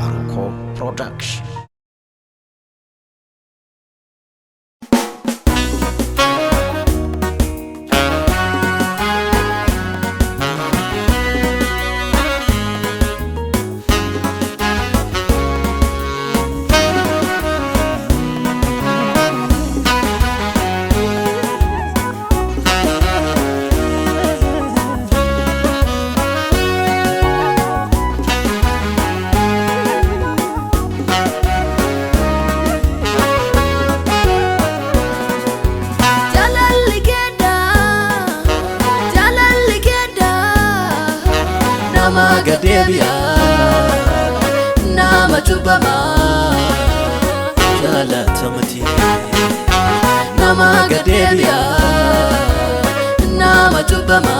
Baruko Production. Nama gadebia, nama cubama, jala tamati. Nama gadebia, nama cubama,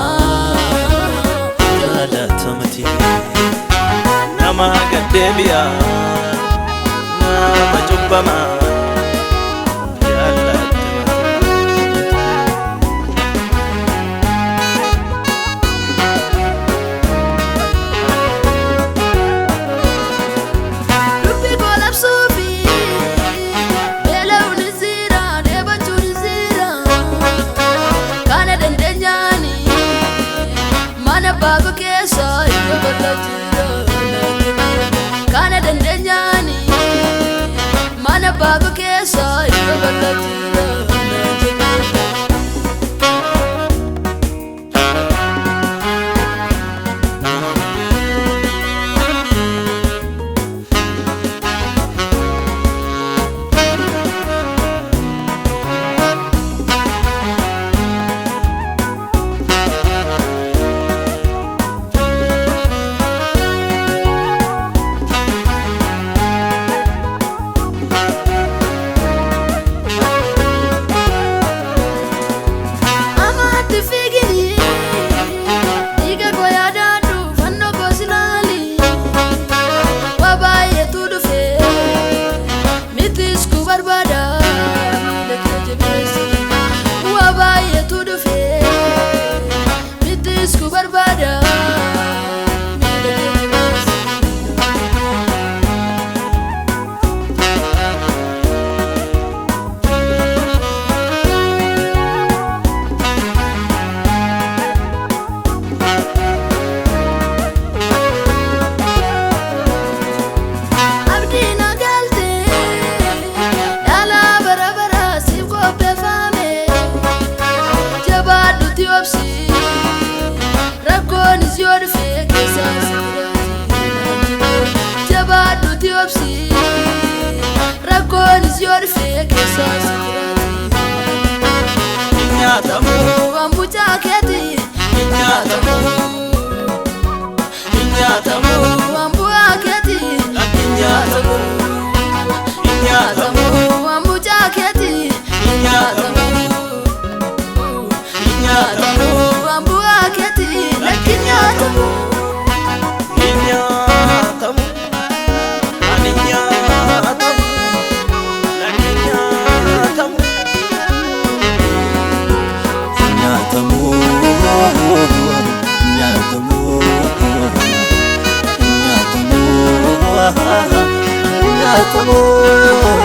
jala tamati. Nama gadebia, nama cubama, jala tamati. Bago kesa ito balatira kana dandanyani mana bago kesa ito balatira Rakon is your fake Inyatamu, ambuja keti. inyatamu, inyatamu, Ambua keti. inyatamu, inyatamu, Ambuja keti. inyatamu, inyatamu, Ambua keti. Lakinyatamu. inyatamu, aninyatamu, lakinyatamu. Nyatamu, nyatamu, nyatamu, nyatamu.